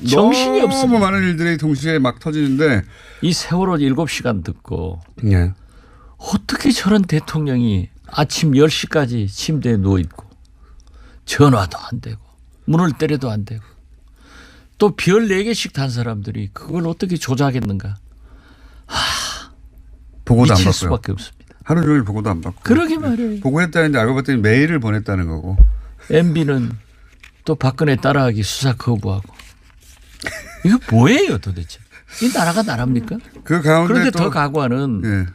정신이 너무 없습니다. 많은 일들이 동시에 막 터지는데 이 세월호 7시간 듣고 예. 어떻게 저런 대통령이 아침 10시까지 침대에 누워있고 전화도 안 되고 문을 때려도 안 되고 또 별 4개씩 단 사람들이 그걸 어떻게 조작했는가. 보고도 안 미칠 받고요. 수밖에 없습니다. 하루 종일 보고도 안 받고. 그러게 말이에요. 보고했다는데 알고 봤더니 메일을 보냈다는 거고. MB는 또 박근혜 따라하기 수사 거부하고. 이거 뭐예요 도대체. 이 나라가 나랍니까? 그 가운데 그런데 또 더 가관은 예.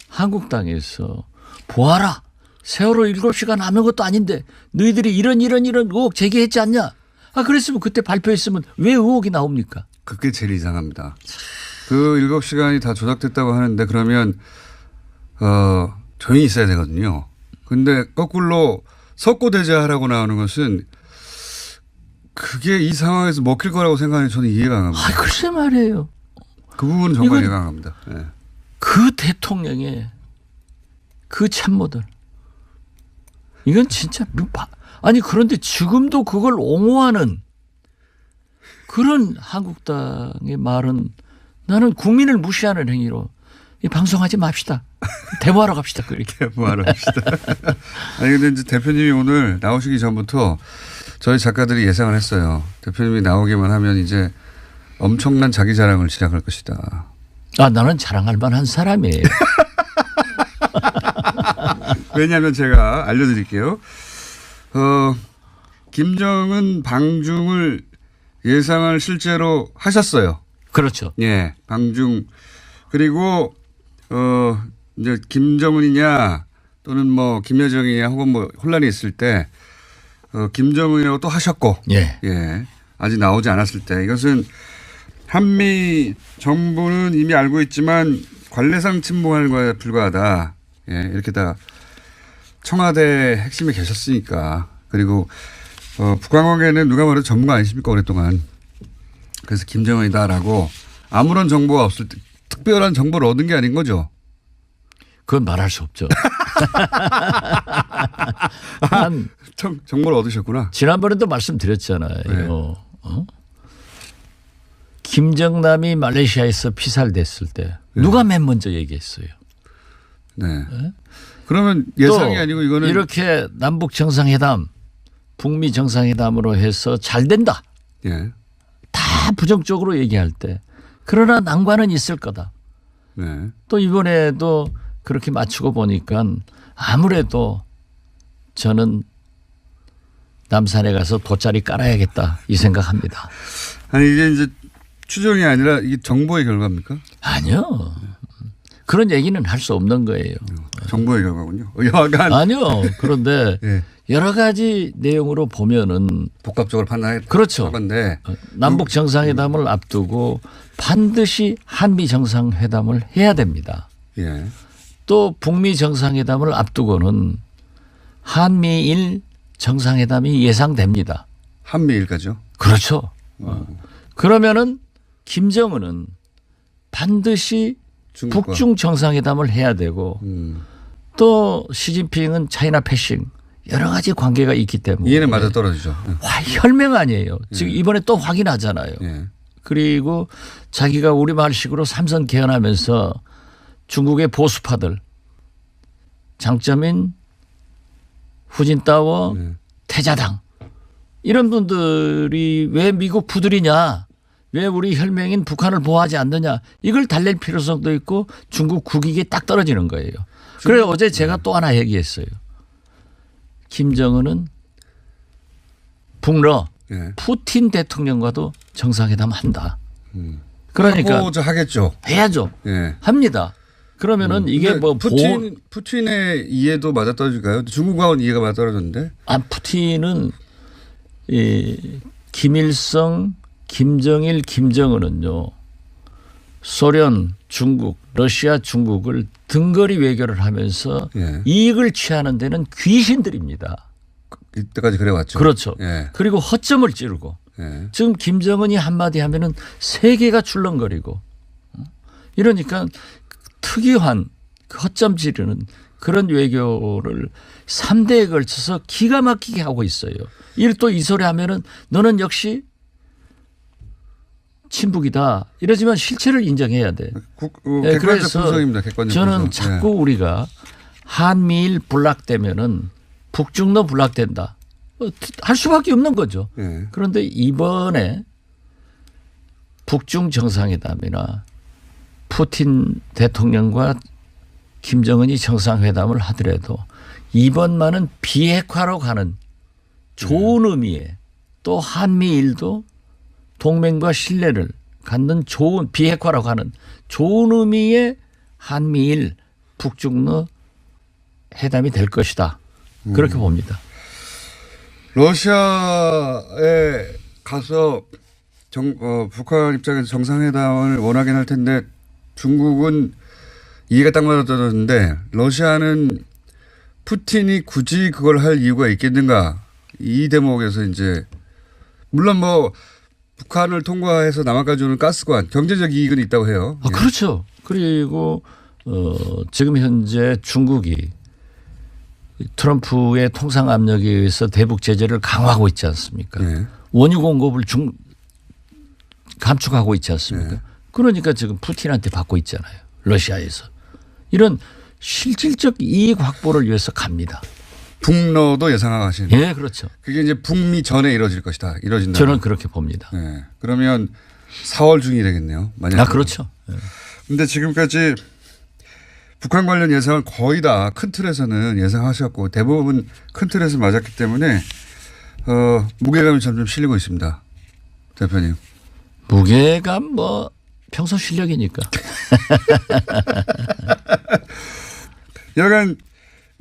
한국당에서 보아라. 세월호 7시간 아무것도 아닌데 너희들이 이런 의혹 제기했지 않냐. 그랬으면 그때 발표했으면 왜 의혹이 나옵니까? 그게 제일 이상합니다. 그 7시간이 다 조작됐다고 하는데 그러면 조용히 있어야 되거든요. 근데 거꾸로 석고대죄하라고 나오는 것은 그게 이 상황에서 먹힐 거라고 생각하는 저는 이해가 안 갑니다. 글쎄 말이에요. 그 부분은 정말 이해가 안 갑니다. 네. 그 대통령의 그 참모들. 이건 진짜 아니 그런데 지금도 그걸 옹호하는 그런 한국당의 말은 나는 국민을 무시하는 행위로 방송하지 맙시다. 대화하러 갑시다. 그렇게. 대화하러 갑시다. 아니 근데 이제 대표님이 오늘 나오시기 전부터 저희 작가들이 예상을 했어요. 대표님이 나오기만 하면 이제 엄청난 자기 자랑을 시작할 것이다. 나는 자랑할 만한 사람이에요. 왜냐하면 제가 알려드릴게요. 김정은 방중을 예상을 실제로 하셨어요. 그렇죠. 예, 방중. 그리고, 이제 김정은이냐 또는 뭐 김여정이냐 혹은 뭐 혼란이 있을 때, 김정은이라고 또 하셨고. 예. 예. 아직 나오지 않았을 때. 이것은 한미 정부는 이미 알고 있지만 관례상 침묵하는 거에 불과하다. 예. 이렇게 다 청와대 핵심에 계셨으니까. 그리고 북한 관계는 누가 말해도 전문가 아니십니까 오랫동안. 그래서 김정은이다라고 아무런 정보가 없을 때 특별한 정보를 얻은 게 아닌 거죠. 그건 말할 수 없죠. 정보를 얻으셨구나. 지난번에도 말씀드렸잖아요. 네. 김정남이 말레이시아에서 피살됐을 때 누가 맨 먼저 얘기했어요. 네. 그러면 예상이 아니고 이거는 이렇게 남북 정상회담, 북미 정상회담으로 해서 잘 된다. 예. 다 부정적으로 얘기할 때 그러나 난관은 있을 거다. 네. 또 이번에도 그렇게 맞추고 보니까 아무래도 저는 남산에 가서 돗자리 깔아야겠다 이 생각합니다. 아니 이게 이제 추정이 아니라 이게 정보의 결과입니까? 아니요. 그런 얘기는 할 수 없는 거예요. 정보의 결과군요. 여하간 아니요. 그런데 예. 여러 가지 내용으로 보면은 복합적으로 판단해. 그렇죠. 건데 남북 정상회담을 앞두고 반드시 한미 정상회담을 해야 됩니다. 예. 또 북미 정상회담을 앞두고는 한미일 정상회담이 예상됩니다. 한미일까죠. 그렇죠. 그러면은 김정은은 반드시 중국과. 북중 정상회담을 해야 되고 또 시진핑은 차이나 패싱 여러 가지 관계가 있기 때문에 이해는 맞아 떨어지죠. 혈맹 아니에요. 지금 이번에 또 확인하잖아요. 예. 그리고 자기가 우리말식으로 삼선 개헌하면서 중국의 보수파들 장점인 후진타오 태자당 이런 분들이 왜 미국 부들이냐 왜 우리 혈맹인 북한을 보호하지 않느냐 이걸 달랠 필요성도 있고 중국 국익이 딱 떨어지는 거예요. 그래서 어제 제가 또 하나 얘기했어요. 김정은은 북러 예. 푸틴 대통령과도 정상회담 한다. 그러니까 하겠죠. 해야죠. 예. 합니다. 그러면은 이게 뭐 푸틴의 이해도 맞아 떨어질까요? 중국하고는 이해가 맞아 떨어졌는데. 푸틴은 이 김일성, 김정일, 김정은은요. 소련, 중국, 러시아, 중국을 등거리 외교를 하면서 예. 이익을 취하는 데는 귀신들입니다. 이때까지 그래 왔죠. 그렇죠. 예. 그리고 허점을 찌르고 예. 지금 김정은이 한마디 하면은 세계가 출렁거리고 이러니까 특이한 허점 지르는 그런 외교를 3대에 걸쳐서 기가 막히게 하고 있어요. 이를 또 이 소리 하면은 너는 역시 친북이다. 이러지만 실체를 인정해야 돼. 객관적 그래서 분석입니다. 객관적 저는 분석. 자꾸 우리가 한미일 불락되면은 북중로 불락된다. 할 수밖에 없는 거죠. 예. 그런데 이번에 북중 정상회담이나 푸틴 대통령과 김정은이 정상회담을 하더라도 이번만은 비핵화로 가는 좋은 의미의 또 한미일도 동맹과 신뢰를 갖는 좋은 비핵화로 가는 좋은 의미의 한미일 북중로 회담이 될 것이다. 그렇게 봅니다. 러시아에 가서 북한 입장에서 정상회담을 원하긴 할 텐데 중국은 이해가 딱 맞아떨어졌는데 러시아는 푸틴이 굳이 그걸 할 이유가 있겠는가 이 대목에서 이제 물론 뭐 북한을 통과해서 남한까지 오는 가스관 경제적 이익은 있다고 해요. 아, 그렇죠. 그리고 지금 현재 중국이 트럼프의 통상 압력에 의해서 대북 제재를 강화하고 있지 않습니까? 네. 원유 공급을 감축하고 있지 않습니까? 네. 그러니까 지금 푸틴한테 받고 있잖아요. 러시아에서. 이런 실질적 이익 확보를 위해서 갑니다. 북러도 예상하시는. 예, 그렇죠. 그게 이제 북미 전에 이루어질 것이다. 이루어진다. 저는 그렇게 봅니다. 네. 그러면 4월 중이 되겠네요. 만약에. 아, 그렇죠. 그런데 지금까지 북한 관련 예상은 거의 다 큰 틀에서는 예상하셨고 대부분 큰 틀에서 맞았기 때문에 무게감이 점점 실리고 있습니다. 대표님. 무게감 뭐 평소 실력이니까. 여간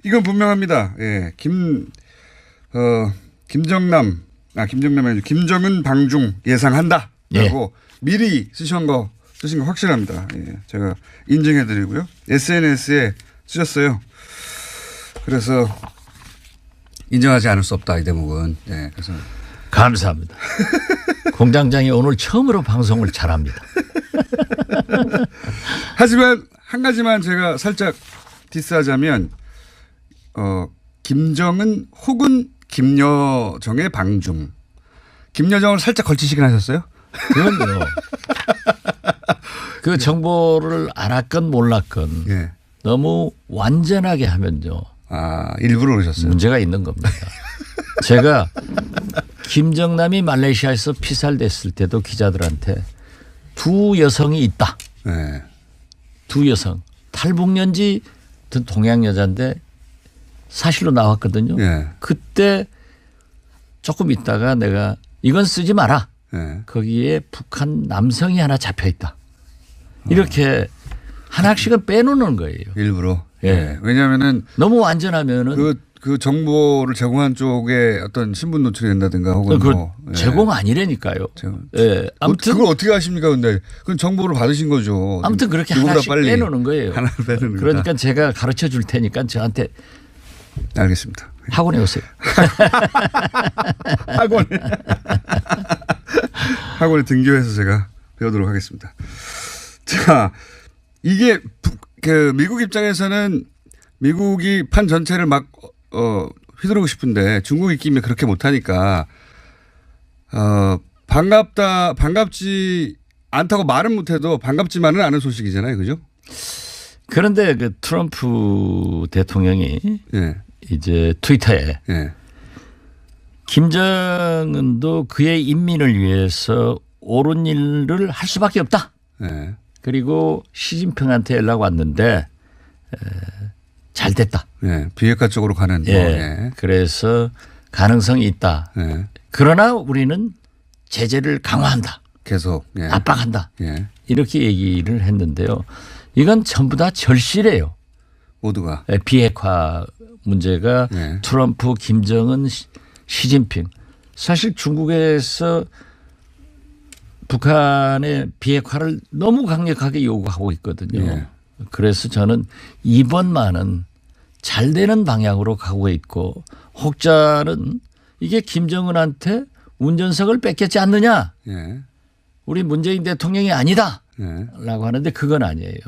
이건 분명합니다. 예. 김정남이 아니고 김정은 방중 예상한다. 라고 미리 쓰신 거 확실합니다. 예. 제가 인증해 드리고요. SNS에 쓰셨어요. 그래서 인정하지 않을 수 없다. 이 대목은. 예. 그래서 감사합니다. 공장장이 오늘 처음으로 방송을 잘합니다. 하지만 한 가지만 제가 살짝 디스하자면 김정은 혹은 김여정의 방중. 김여정을 살짝 걸치시긴 하셨어요? 그럼요. 그 정보를 알았건 몰랐건 예. 너무 완전하게 하면요. 아, 일부러 그러셨어요? 문제가 있는 겁니다. 제가 김정남이 말레이시아에서 피살됐을 때도 기자들한테 두 여성이 있다. 네. 두 여성. 탈북년지 동양 여자인데 사실로 나왔거든요. 예. 그때 조금 있다가 내가 이건 쓰지 마라. 예. 거기에 북한 남성이 하나 잡혀 있다. 이렇게 하나씩은 빼놓는 거예요. 일부러. 예. 예. 왜냐하면은 너무 완전하면은 그 정보를 제공한 쪽에 어떤 신분 노출이 된다든가 혹은 뭐 예. 제공 아니라니까요. 예. 아무튼 그걸 어떻게 아십니까? 근데 그건 정보를 받으신 거죠. 아무튼 그렇게 누구보다 하나씩 빨리. 빼놓는 거예요. 하나를 빼놓는 그러니까 거다. 제가 가르쳐 줄 테니까 저한테 알겠습니다. 학원에 오세요. 학원에 등교해서 제가 배우도록 하겠습니다. 자, 이게 그 미국 입장에서는 미국이 판 전체를 막 휘두르고 싶은데 중국 입김에 그렇게 못하니까 반갑지 않다고 말은 못해도 반갑지만은 않은 소식이잖아요, 그죠? 그런데 그 트럼프 대통령이 예. 이제 트위터에 예. 김정은도 그의 인민을 위해서 옳은 일을 할 수밖에 없다. 예. 그리고 시진핑한테 연락 왔는데 잘 됐다. 예. 비핵화 쪽으로 가는. 예. 예. 그래서 가능성이 있다. 예. 그러나 우리는 제재를 강화한다. 계속. 예. 압박한다. 예. 이렇게 얘기를 했는데요. 이건 전부 다 절실해요. 모두가. 비핵화 문제가 예. 트럼프, 김정은, 시진핑. 사실 중국에서 북한의 비핵화를 너무 강력하게 요구하고 있거든요. 예. 그래서 저는 이번만은 잘 되는 방향으로 가고 있고 혹자는 이게 김정은한테 운전석을 뺏겼지 않느냐. 예. 우리 문재인 대통령이 아니다. 예. 라고 하는데 그건 아니에요.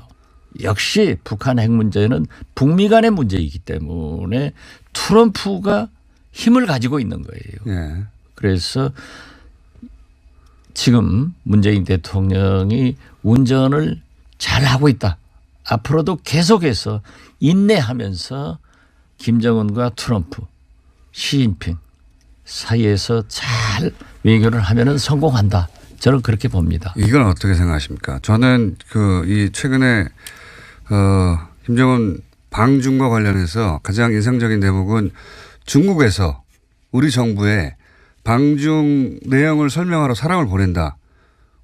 역시 북한 핵 문제는 북미 간의 문제이기 때문에 트럼프가 힘을 가지고 있는 거예요. 예. 그래서 지금 문재인 대통령이 운전을 잘하고 있다. 앞으로도 계속해서 인내하면서 김정은과 트럼프, 시진핑 사이에서 잘 외교를 하면은 성공한다. 저는 그렇게 봅니다. 이건 어떻게 생각하십니까? 저는 이 최근에 김정은 방중과 관련해서 가장 인상적인 대목은 중국에서 우리 정부에 방중 내용을 설명하러 사람을 보낸다.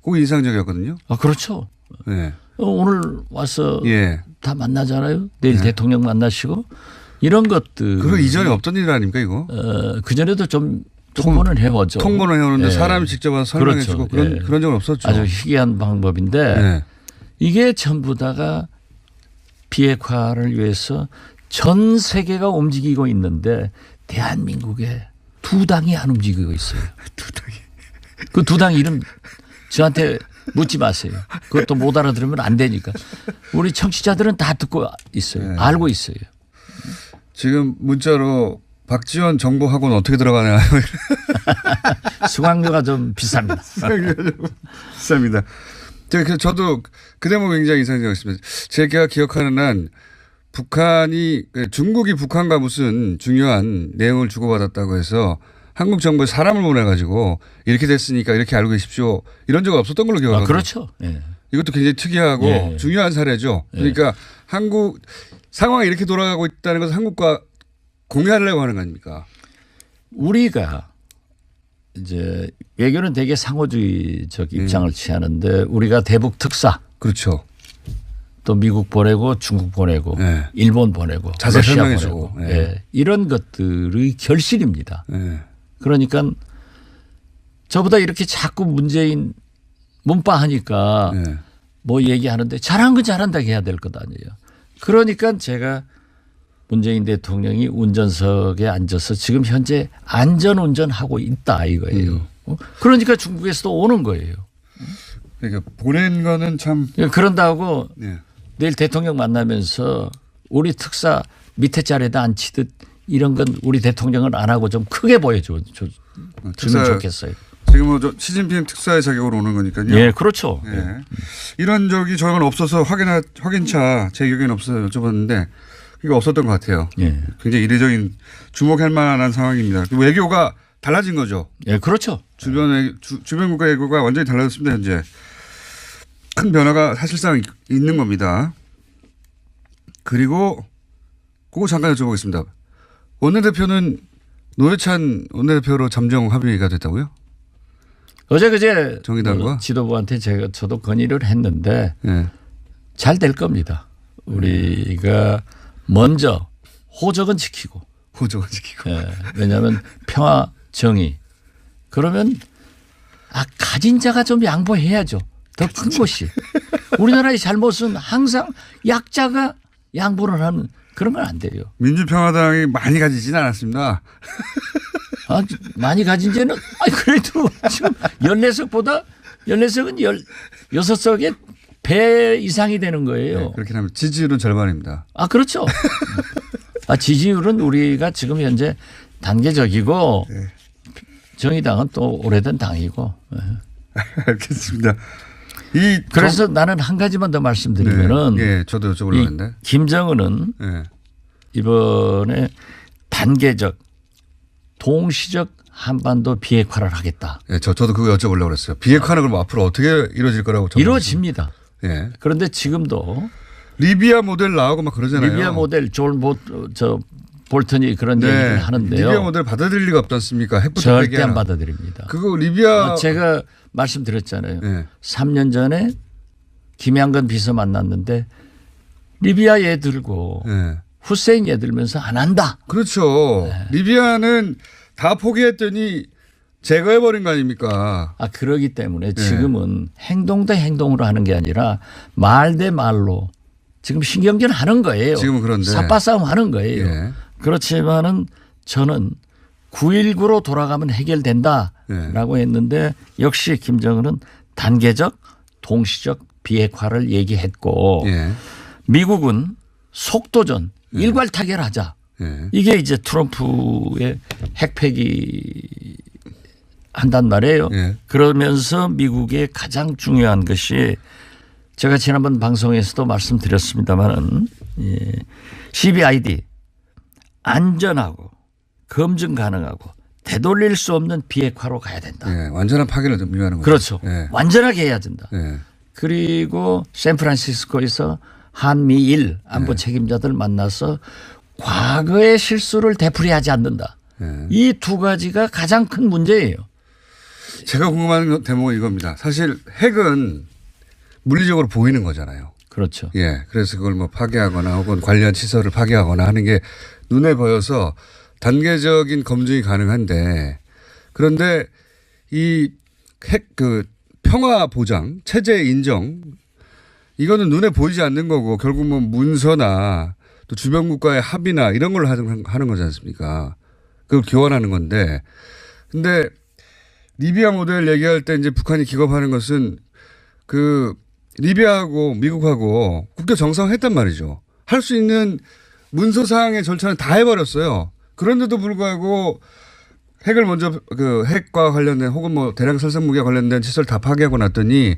그거 인상적이었거든요. 아, 그렇죠. 네. 오늘 와서 예. 다 만나잖아요. 내일 네. 대통령 만나시고 이런 것들. 그거 이전에 없던 일 아닙니까 이거? 그전에도 좀 통보는 해오죠. 통보는 해오는데 예. 사람이 직접 와서 설명해 그렇죠. 주고 그런 적은 없었죠. 아주 희귀한 방법인데 네. 이게 전부 다가 비핵화를 위해서 전 세계가 움직이고 있는데 대한민국에 두 당이 안 움직이고 있어요. 두 당이. 그 두 당 이름 저한테 묻지 마세요. 그것도 못 알아들으면 안 되니까. 우리 청취자들은 다 듣고 있어요. 네. 알고 있어요. 지금 문자로 박지원 정보학원 어떻게 들어가냐. 수강료가 좀 비쌉니다. 비쌉니다. 저도 그 대목 굉장히 인상적이었습니다. 제가 기억하는 한 중국이 북한과 무슨 중요한 내용을 주고받았다고 해서 한국 정부에 사람을 보내가지고 이렇게 됐으니까 이렇게 알고 계십시오. 이런 적 없었던 걸로 기억하거든요. 그렇죠. 예. 이것도 굉장히 특이하고 예. 중요한 사례죠. 그러니까 한국 상황이 이렇게 돌아가고 있다는 것을 한국과 공유하려고 하는 거 아닙니까? 우리가 이제 외교는 되게 상호주의적 입장을 취하는데 우리가 대북 특사 그렇죠. 또 미국 보내고 중국 보내고 네. 일본 보내고 자세히 러시아 설명해 보내고 주고. 네. 예. 이런 것들의 결실입니다. 네. 그러니까 저보다 이렇게 자꾸 문재인 문파하니까 네. 뭐 얘기하는데 잘한 건 잘한다고 해야 될 것 아니에요. 그러니까 제가 문재인 대통령이 운전석에 앉아서 지금 현재 안전운전하고 있다 이거예요. 그러니까 중국에서도 오는 거예요. 그러니까 보낸 거는 참. 그런다고 네. 내일 대통령 만나면서 우리 특사 밑에 자리에다 앉히듯 이런 건 우리 대통령은 안 하고 좀 크게 보여주면 좋겠어요. 지금 뭐 시진핑 특사의 자격으로 오는 거니까요. 예, 그렇죠. 예. 이런 적이 저는 없어서 확인차 제 기억에는 없어서 여쭤봤는데 이거 없었던 것 같아요. 예. 굉장히 이례적인 주목할 만한 상황입니다. 외교가 달라진 거죠. 예, 그렇죠. 주변 국가 외교가 완전히 달라졌습니다. 현재 큰 변화가 사실상 있는 겁니다. 그리고 그거 잠깐 여쭤보겠습니다. 원내대표는 노회찬 원내대표로 잠정 합의가 됐다고요? 어제 그제 정의당과? 지도부한테 저도 건의를 했는데 네. 잘 될 겁니다. 우리가 먼저 호적은 지키고. 호적은 지키고. 예, 왜냐하면 평화 정의. 그러면 가진 자가 좀 양보해야죠. 더 큰 곳이. 우리나라의 잘못은 항상 약자가 양보를 하는 그런 건 안 돼요. 민주평화당이 많이 가지진 않았습니다. 많이 가진 죄는 그래도 지금 14석보다 14석은 16석의 배 이상이 되는 거예요. 네, 그렇긴 하면 지지율은 절반입니다. 그렇죠. 지지율은 우리가 지금 현재 단계적이고 네. 정의당은 또 오래된 당이고. 알겠습니다. 그래서 나는 한 가지만 더 말씀드리면은 네, 저도 여쭤보려고 했는데 김정은은 이번에 단계적 동시적 한반도 비핵화를 하겠다. 네, 저도 그거 여쭤보려고 그랬어요. 비핵화는 그럼 앞으로 어떻게 이루어질 거라고 이루어집니다. 네. 그런데 지금도 리비아 모델 나오고 막 그러잖아요. 리비아 모델 볼턴이 그런 얘기를 하는데요. 리비아 모델 받아들일 리가 없지 않습니까? 핵부터 절대 안 받아들입니다. 그거 리비아 제가 말씀드렸잖아요. 3년 전에 김양건 비서 만났는데 리비아 얘 들고 후세인 얘 들면서 안 한다. 그렇죠. 리비아는 다 포기했더니 제거해버린 거 아닙니까? 그러기 때문에 지금은 행동 대 행동으로 하는 게 아니라 말 대 말로 지금 신경전 하는 거예요. 지금은 그런데. 삿바싸움 하는 거예요. 그렇지만은 저는 9.19로 돌아가면 해결된다라고 했는데 역시 김정은은 단계적 동시적 비핵화를 얘기했고 미국은 속도전 일괄 타결하자. 이게 이제 트럼프의 핵폐기 한단 말이에요. 예. 그러면서 미국의 가장 중요한 것이 제가 지난번 방송에서도 말씀드렸습니다마는 CBID 안전하고 검증 가능하고 되돌릴 수 없는 비핵화로 가야 된다. 예. 완전한 파괴를 의미하는 거죠. 그렇죠. 예. 완전하게 해야 된다. 예. 그리고 샌프란시스코에서 한미일 안보 책임자들 만나서 과거의 실수를 되풀이하지 않는다. 이 두 가지가 가장 큰 문제예요. 제가 궁금한 대목은 이겁니다. 사실 핵은 물리적으로 보이는 거잖아요. 그렇죠. 예. 그래서 그걸 뭐 파괴하거나 혹은 관련 시설을 파괴하거나 하는 게 눈에 보여서 단계적인 검증이 가능한데 그런데 이 핵 평화 보장 체제 인정 이거는 눈에 보이지 않는 거고 결국 뭐 문서나 또 주변 국가의 합의나 이런 걸로 하는 거지 않습니까? 그걸 교환하는 건데 근데 리비아 모델 얘기할 때 이제 북한이 기겁하는 것은 리비아하고 미국하고 국교 정상했단 말이죠. 할 수 있는 문서사항의 절차는 다 해버렸어요. 그런데도 불구하고 핵을 먼저 핵과 관련된 혹은 뭐 대량 살상 무기와 관련된 시설 다 파괴하고 났더니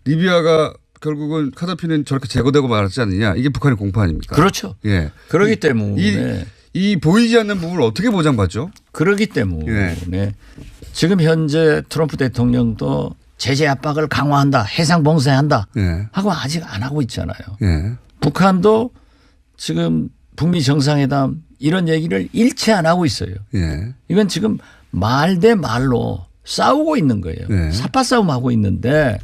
리비아가 결국은 카다피는 저렇게 제거되고 말았지 않느냐. 이게 북한의 공포 아닙니까? 그렇죠. 예. 그렇기 때문에 이 보이지 않는 부분을 어떻게 보장받죠? 그렇기 때문에 지금 현재 트럼프 대통령도 제재 압박을 강화한다. 해상 봉쇄한다. 하고 아직 안 하고 있잖아요. 북한도 지금 북미 정상회담 이런 얘기를 일체 안 하고 있어요. 이건 지금 말 대 말로 싸우고 있는 거예요. 삿바싸움 하고 있는데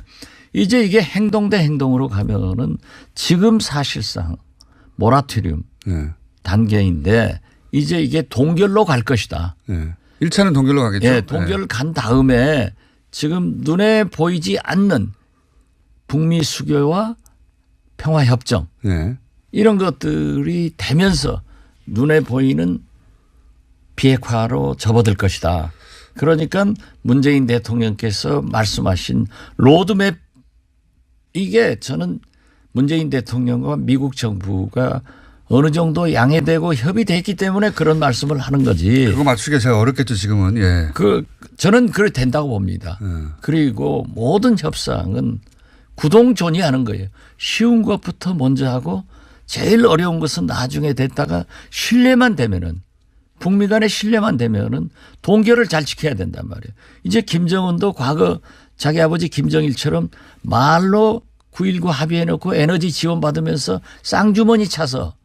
이제 이게 행동 대 행동으로 가면은 지금 사실상 모라토리움 단계인데 이제 이게 동결로 갈 것이다. 1차는 동결로 가겠죠. 예, 동결을 간 다음에 지금 눈에 보이지 않는 북미 수교와 평화협정 이런 것들이 되면서 눈에 보이는 비핵화로 접어들 것이다. 그러니까 문재인 대통령께서 말씀하신 로드맵 이게 저는 문재인 대통령과 미국 정부가 어느 정도 양해되고 협의됐기 때문에 그런 말씀을 하는 거지. 그거 맞추기가 제가 어렵겠죠 지금은. 예. 저는 그래 된다고 봅니다. 그리고 모든 협상은 구동존이하는 거예요. 쉬운 것부터 먼저 하고 제일 어려운 것은 나중에 됐다가 신뢰만 되면은 북미 간의 신뢰만 되면은 동결을 잘 지켜야 된단 말이에요. 이제 김정은도 과거 자기 아버지 김정일처럼 말로 9.19 합의해놓고 에너지 지원받으면서 쌍주머니 차서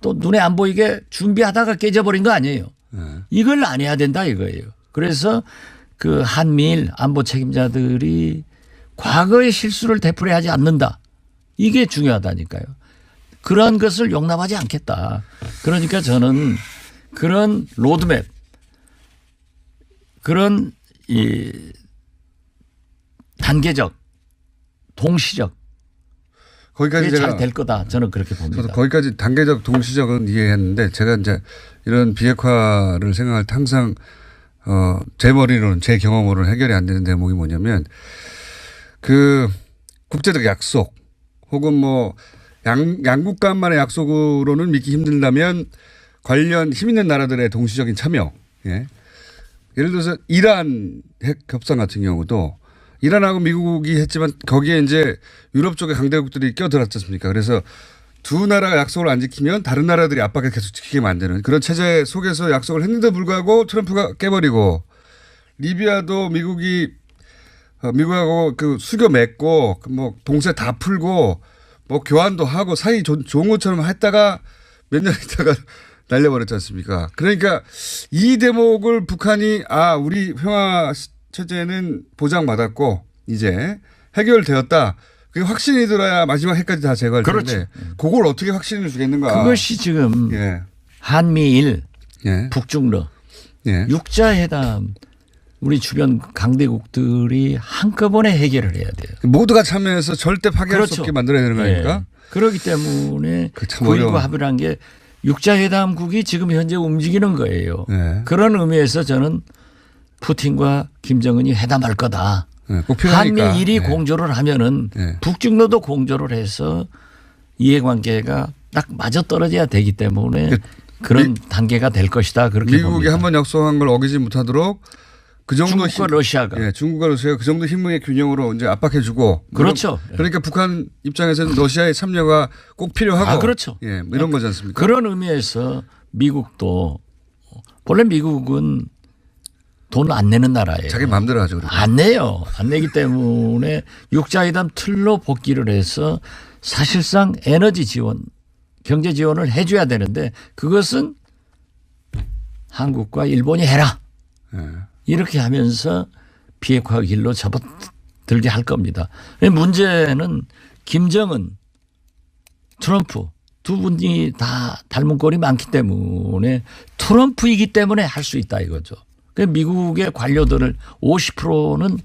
또 눈에 안 보이게 준비하다가 깨져버린 거 아니에요. 이걸 안 해야 된다 이거예요. 그래서 그 한미일 안보 책임자들이 과거의 실수를 되풀이하지 않는다. 이게 중요하다니까요. 그런 것을 용납하지 않겠다. 그러니까 저는 그런 로드맵 그런 이 단계적 동시적 거기까지 그게 제가 잘 될 거다. 저는 그렇게 봅니다. 저도 거기까지 단계적 동시적은 이해했는데 제가 이제 이런 비핵화를 생각할 때 항상 제 머리로는 제 경험으로는 해결이 안 되는 대목이 뭐냐면 그 국제적 약속 혹은 뭐 양국 간만의 약속으로는 믿기 힘들다면 관련 힘 있는 나라들의 동시적인 참여. 예. 예를 들어서 이란 핵 협상 같은 경우도 이란하고 미국이 했지만 거기에 이제 유럽 쪽의 강대국들이 껴들었지 않습니까? 그래서 두 나라가 약속을 안 지키면 다른 나라들이 압박을 계속 지키게 만드는 그런 체제 속에서 약속을 했는데도 불구하고 트럼프가 깨버리고 리비아도 미국하고 그 수교 맺고 뭐 동세 다 풀고 뭐 교환도 하고 사이 좋은 것처럼 했다가 몇 년 있다가 날려버렸지 않습니까? 그러니까 이 대목을 북한이 우리 평화 체제는 보장받았고 이제 해결되었다. 그게 확신이 들어야 마지막 해까지 다 제거할 텐데 그걸 어떻게 확신을 주겠는가. 그것이 지금 한미일 북중러 육자회담 우리 주변 강대국들이 한꺼번에 해결을 해야 돼요. 모두가 참여해서 절대 파괴할 수 없게 만들어야 되는 거니까. 그렇기 때문에 9.19 합의란 게 육자회담국이 지금 현재 움직이는 거예요. 그런 의미에서 저는 푸틴과 김정은이 회담할 거다. 꼭 필요하니까. 한미일이 공조를 하면은 북중로도 공조를 해서 이해관계가 딱 맞아떨어져야 되기 때문에 그런 단계가 될 것이다. 그렇게 미국이 봅니다. 한번 약속한 걸 어기지 못하도록 그 정도 중국과 러시아가. 예, 중국과 러시아가 그 정도 힘의 균형으로 이제 압박해주고. 그렇죠. 그러니까 북한 입장에서는 러시아의 참여가 꼭 필요하고. 그렇죠. 예, 뭐 이런 거지 않습니까? 그런 의미에서 미국도 원래 미국은 돈 안 내는 나라예요. 자기 마음대로 하죠. 그러니까. 안 내요. 안 내기 때문에 육자회담 틀로 복귀를 해서 사실상 에너지 지원, 경제 지원을 해줘야 되는데 그것은 한국과 일본이 해라. 예. 이렇게 하면서 비핵화 길로 접어들게 할 겁니다. 문제는 김정은, 트럼프 두 분이 다 닮은 꼴이 많기 때문에 트럼프이기 때문에 할 수 있다 이거죠. 미국의 관료들을 50%는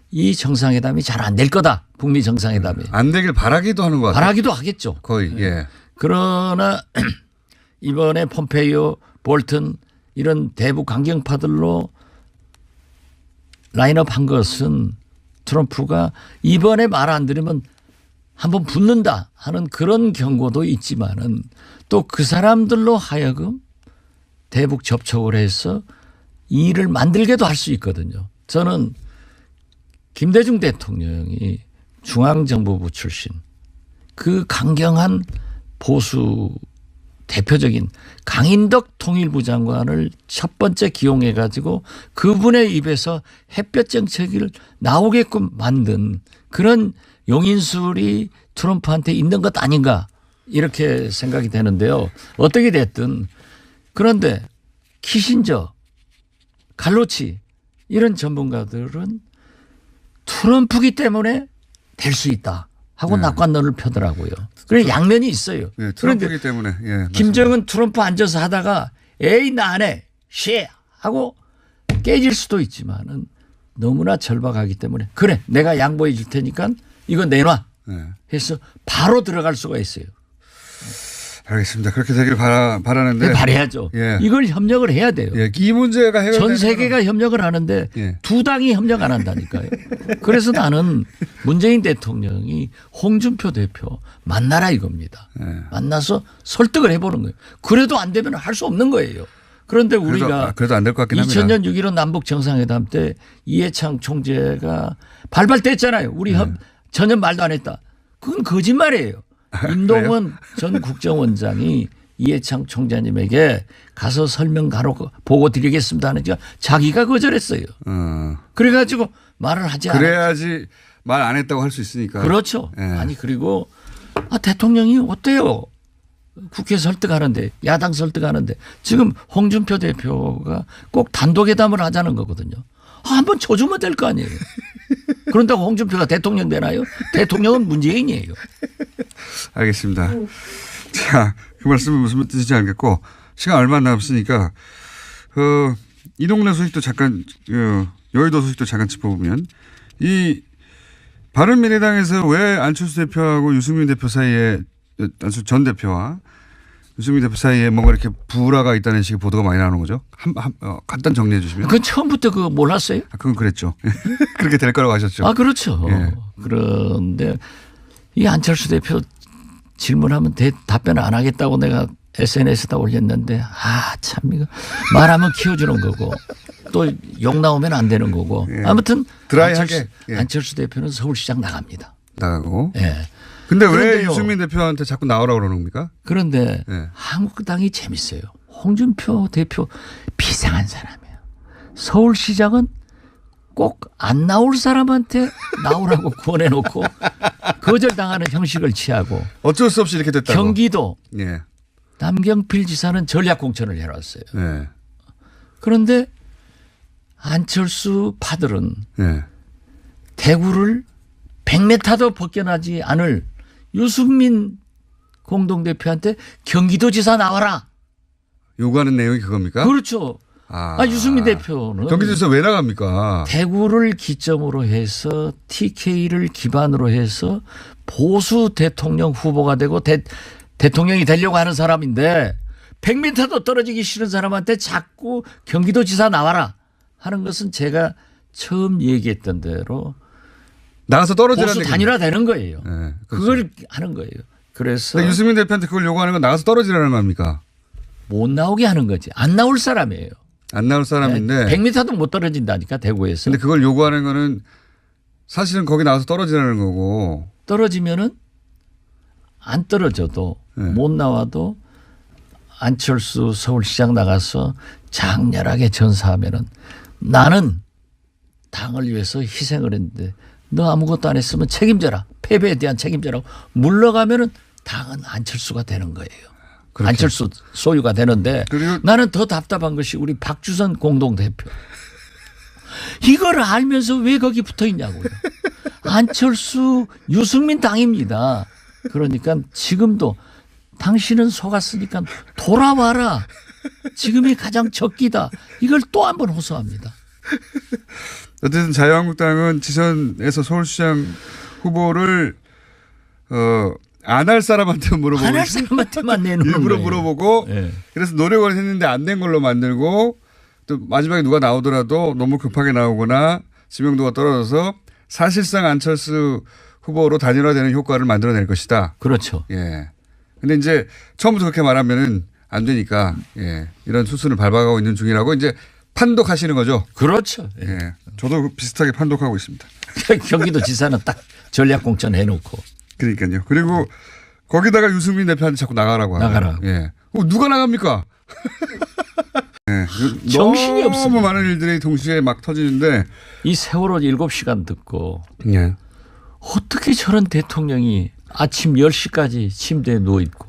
이 정상회담이 잘 안 될 거다. 북미 정상회담이. 안 되길 바라기도 하는 것 같아요. 바라기도 하겠죠. 거의. 예. 그러나 이번에 폼페이오, 볼튼 이런 대북 강경파들로 라인업 한 것은 트럼프가 이번에 말 안 들으면 한번 붙는다 하는 그런 경고도 있지만은 또 그 사람들로 하여금 대북 접촉을 해서 일을 만들게도 할 수 있거든요. 저는 김대중 대통령이 중앙정보부 출신 그 강경한 보수 대표적인 강인덕 통일부 장관을 첫 번째 기용해 가지고 그분의 입에서 햇볕 정책을 나오게끔 만든 그런 용인술이 트럼프한테 있는 것 아닌가 이렇게 생각이 되는데요. 어떻게 됐든 그런데 키신저, 갈로치 이런 전문가들은 트럼프기 때문에 될 수 있다 하고 낙관론을 펴더라고요. 그래 양면이 있어요. 예, 트럼프기 때문에. 예, 김정은 트럼프 앉아서 하다가 에이 나 안 해. 쉐 하고 깨질 수도 있지만은 너무나 절박하기 때문에 그래 내가 양보해 줄 테니까 이거 내놔 예. 해서 바로 들어갈 수가 있어요. 알겠습니다. 그렇게 되길 바라는데. 바라야죠. 예. 이걸 협력을 해야 돼요. 예, 이 문제가 해결되면 전 세계가 협력을 하는데 예. 두 당이 협력 안 한다니까요. 그래서 나는 문재인 대통령이 홍준표 대표 만나라 이겁니다. 예. 만나서 설득을 해보는 거예요. 그래도 안 되면 할 수 없는 거예요. 그런데 우리가 그래도 안 될 것 같긴 합니다. 2000년 6.15 남북 정상회담 때 이해창 총재가 발발 뗐잖아요. 우리 전혀 말도 안 했다. 그건 거짓말이에요. 임동원 전 국정원장이 이해창 총재님에게 가서 설명 보고 드리겠습니다 하니까 자기가 거절했어요. 그래가지고 말을 하지 않았죠. 그래야지 말 안 했다고 할 수 있으니까. 그렇죠. 예. 아니 그리고 대통령이 어때요? 국회 설득하는데 야당 설득하는데 지금 홍준표 대표가 꼭 단독회담을 하자는 거거든요. 한번 쳐주면 될 거 아니에요. 그런다고 홍준표가 대통령 되나요? 대통령은 문재인이에요. 알겠습니다. 자, 그 말씀은 무슨 뜻인지 알겠고 시간 얼마 안 남았으니까 이 동네 소식도 잠깐 여의도 소식도 잠깐 짚어보면 이 바른미래당에서 왜 안철수 대표하고 유승민 대표 사이에 안철수 전 대표와 유승민 대표 사이에 뭔가 이렇게 불화가 있다는 식의 보도가 많이 나오는 거죠. 간단 정리해 주시면. 그건 처음부터 그거 몰랐어요? 그건 그랬죠. 그렇게 될 거라고 하셨죠. 그렇죠. 예. 그런데 이 안철수 대표 질문하면 답변 안 하겠다고 내가 SNS에다 올렸는데 참 이거 말하면 키워주는 거고 또 욕 나오면 안 되는 거고 예. 아무튼 드라이하게 안철수 대표는 서울시장 나갑니다. 나가고. 예. 근데 왜 그런데요. 유승민 대표한테 자꾸 나오라고 그러는 겁니까? 그런데 예. 한국당이 재밌어요. 홍준표 대표 비상한 사람이에요. 서울시장은 꼭 안 나올 사람한테 나오라고 구원해놓고 거절당하는 형식을 취하고 어쩔 수 없이 이렇게 됐다고. 경기도 예. 남경필 지사는 전략공천을 해놨어요. 예. 그런데 안철수 파들은 예. 대구를 100m도 벗겨나지 않을 유승민 공동대표한테 경기도지사 나와라. 요구하는 내용이 그겁니까? 그렇죠. 유승민 대표는 경기도에서 왜 나갑니까? 대구를 기점으로 해서 TK를 기반으로 해서 보수 대통령 후보가 되고 대통령이 되려고 하는 사람인데 100m도 떨어지기 싫은 사람한테 자꾸 경기도지사 나와라 하는 것은 제가 처음 얘기했던 대로 나가서 떨어지라는 보수 단일화되는 거예요. 네, 그렇죠. 그걸 하는 거예요. 그래서 유승민 대표한테 그걸 요구하는 건 나가서 떨어지라는 겁니까? 못 나오게 하는 거지. 안 나올 사람이에요. 안 나올 사람인데 100m도 못 떨어진다니까 대구에서. 근데 그걸 요구하는 거는 사실은 거기 나와서 떨어지라는 거고. 떨어지면은 안 떨어져도 네. 못 나와도 안철수 서울시장 나가서 장렬하게 전사하면은 나는 당을 위해서 희생을 했는데 너 아무것도 안 했으면 책임져라. 패배에 대한 책임져라고 물러가면은 당은 안철수가 되는 거예요. 그렇게. 안철수 소유가 되는데 그리고 나는 더 답답한 것이 우리 박주선 공동대표. 이걸 알면서 왜 거기 붙어 있냐고요. 안철수 유승민 당입니다. 그러니까 지금도 당신은 속았으니까 돌아와라. 지금이 가장 적기다. 이걸 또 한 번 호소합니다. 어쨌든 자유한국당은 지선에서 서울시장 후보를 안 할 사람한테 물어보고 안 할 사람한테만 내놓는 일부러 거예요. 물어보고 네. 그래서 노력을 했는데 안 된 걸로 만들고 또 마지막에 누가 나오더라도 너무 급하게 나오거나 지명도가 떨어져서 사실상 안철수 후보로 단일화되는 효과를 만들어낼 것이다. 그렇죠. 예. 근데 이제 처음부터 그렇게 말하면은 안 되니까 예. 이런 수순을 밟아가고 있는 중이라고 이제 판독하시는 거죠. 그렇죠. 예. 예. 저도 비슷하게 판독하고 있습니다. 경기도 지사는 딱 전략공천 해놓고. 그러니까요. 그리고 거기다가 유승민 대표한테 자꾸 나가라고 하고. 나가라고. 예. 누가 나갑니까? 예. 정신이 너무 없습니다. 많은 일들이 동시에 막 터지는데. 이 세월호 7시간 듣고 예. 어떻게 저런 대통령이 아침 10시까지 침대에 누워있고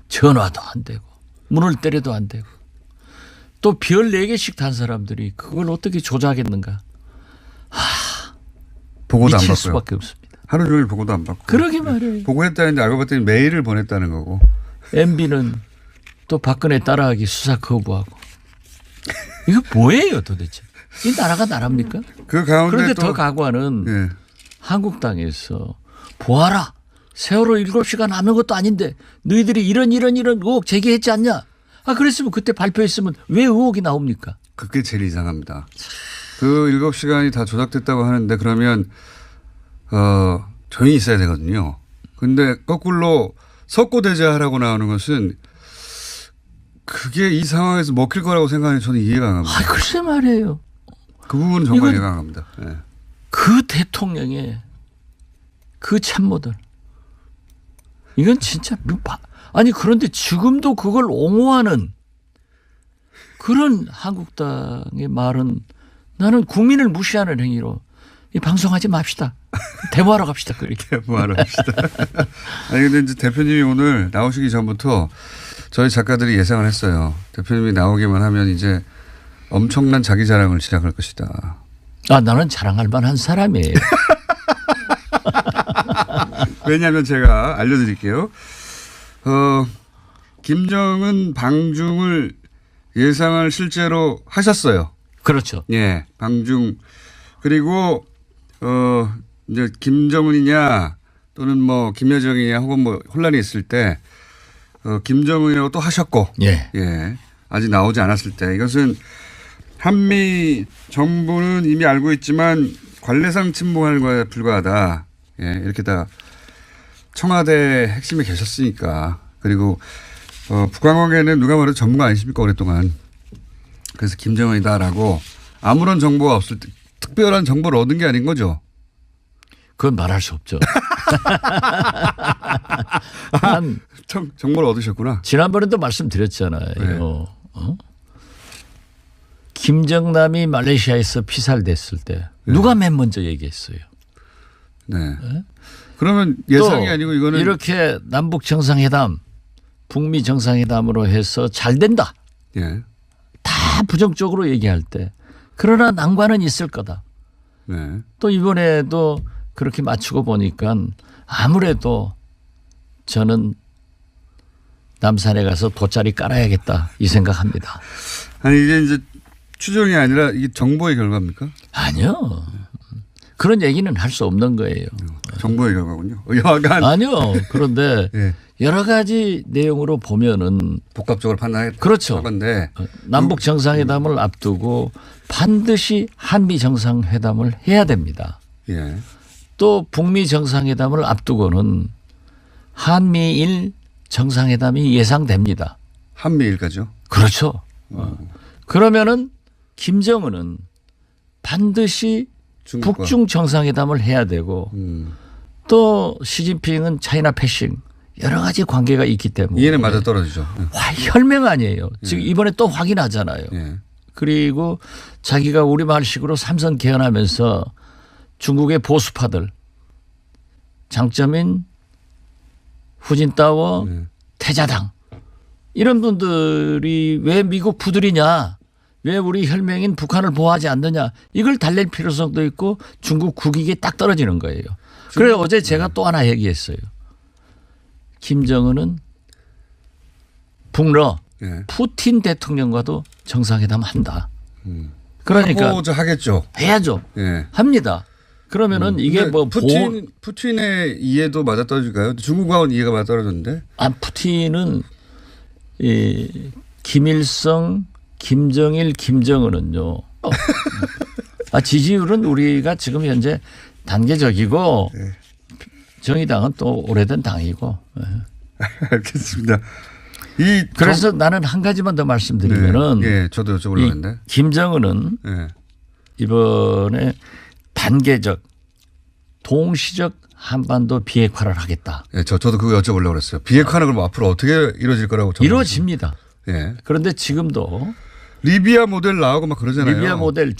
전화도 안 되고 문을 때려도 안 되고 또 별 4개씩 탄 사람들이 그걸 어떻게 조작했는가. 보고도 안 미칠 받고요. 수밖에 없습니다. 하루 종일 보고도 안 받고. 그러게 말이에요. 보고했다는데 알고 봤더니 메일을 보냈다는 거고. MB는 또 박근혜 따라하기 수사 거부하고. 이거 뭐예요 도대체. 이 나라가 나랍니까? 그 가운데 그런데 또 더 각오하는 예. 한국당에서 보아라. 세월호 7시간 아무것도 아닌데 너희들이 이런 의혹 제기했지 않냐. 아 그랬으면 그때 발표했으면 왜 의혹이 나옵니까? 그게 제일 이상합니다. 그 7시간이 다 조작됐다고 하는데 그러면 조용히 있어야 되거든요. 근데 거꾸로 석고대죄하라고 나오는 것은 그게 이 상황에서 먹힐 거라고 생각하는 저는 이해가 안 갑니다. 아 글쎄 말이에요. 그 부분은 정말 이건 이해가 안 갑니다. 예. 그 대통령의 그 참모들. 이건 진짜 아니 그런데 지금도 그걸 옹호하는 그런 한국당의 말은 나는 국민을 무시하는 행위로 이 방송하지 맙시다. 대화하러 갑시다. 그렇게. 뭐하러 합시다. 아니 근데 이제 대표님이 오늘 나오시기 전부터 저희 작가들이 예상을 했어요. 대표님이 나오기만 하면 이제 엄청난 자기 자랑을 시작할 것이다. 아 나는 자랑할 만한 사람이에요. 왜냐하면 제가 알려드릴게요. 김정은 방중을 예상을 실제로 하셨어요. 그렇죠. 예, 방중. 그리고, 이제 김정은이냐 또는 뭐 김여정이냐 혹은 뭐 혼란이 있을 때, 김정은이라고 또 하셨고. 예. 예. 아직 나오지 않았을 때. 이것은 한미 정부는 이미 알고 있지만 관례상 침묵하는 거에 불과하다. 예, 이렇게 다 청와대 핵심에 계셨으니까. 그리고 북한 관계는 누가 말해도 전문가 아니십니까 오랫동안. 그래서 김정은이다라고 아무런 정보가 없을 때 특별한 정보를 얻은 게 아닌 거죠. 그건 말할 수 없죠. 한 정보를 얻으셨구나. 지난번에도 말씀드렸잖아요. 네. 김정남이 말레이시아에서 피살됐을 때 누가 맨 먼저 얘기했어요. 네. 그러면 예상이 또 아니고 이거는 이렇게 남북 정상회담, 북미 정상회담으로 해서 잘 된다. 예. 다 부정적으로 얘기할 때 그러나 난관은 있을 거다. 네. 또 이번에도 그렇게 맞추고 보니까 아무래도 저는 남산에 가서 돗자리 깔아야겠다 이 생각합니다. 아니 이게 이제 추정이 아니라 이게 정보의 결과입니까? 아니요. 그런 얘기는 할 수 없는 거예요. 정보의 결과군요. 여하간 아니요. 그런데 예. 여러 가지 내용으로 보면은 복합적으로 판단했 그렇죠. 건데 남북 정상회담을 앞두고 반드시 한미 정상회담을 해야 됩니다. 예. 또 북미 정상회담을 앞두고는 한미일 정상회담이 예상됩니다. 한미일까죠. 그렇죠. 그러면은 김정은은 반드시 중국과. 북중 정상회담을 해야 되고 또 시진핑은 차이나 패싱 여러 가지 관계가 있기 때문에 이해는 맞아 떨어지죠. 혈맹 아니에요. 지금 이번에 또 확인하잖아요. 예. 그리고 자기가 우리말식으로 삼선 개헌하면서 중국의 보수파들 장점인 후진타오 태자당 이런 분들이 왜 미국 부들이냐 왜 우리 혈맹인 북한을 보호하지 않느냐 이걸 달랠 필요성도 있고 중국 국익에 딱 떨어지는 거예요. 그래서 어제 제가 또 하나 얘기했어요. 김정은은 북러 예. 푸틴 대통령과도 정상회담 한다. 그러니까 하고자 하겠죠. 해야죠. 예. 합니다. 그러면은 이게 근데 뭐 푸틴의 이해도 맞아 떨어질까요? 중국하고는 이해가 맞아 떨어졌는데. 푸틴은 이 김일성, 김정일, 김정은은요. 지지율은 우리가 지금 현재 단계적이고 정의당은 또 오래된 당이고. 알겠습니다. 그래서 나는 한 가지만 더 말씀드리면은 예, 저도 여쭤보려고 했는데. 김정은은 예. 이번에 단계적 동시적 한반도 비핵화를 하겠다. 예, 저도 그거 여쭤보려고 그랬어요. 비핵화는 그럼 앞으로 어떻게 이루어질 거라고 저는. 이루어집니다. 예. 그런데 지금도 리비아 모델 나오고 막 그러잖아요. 리비아 모델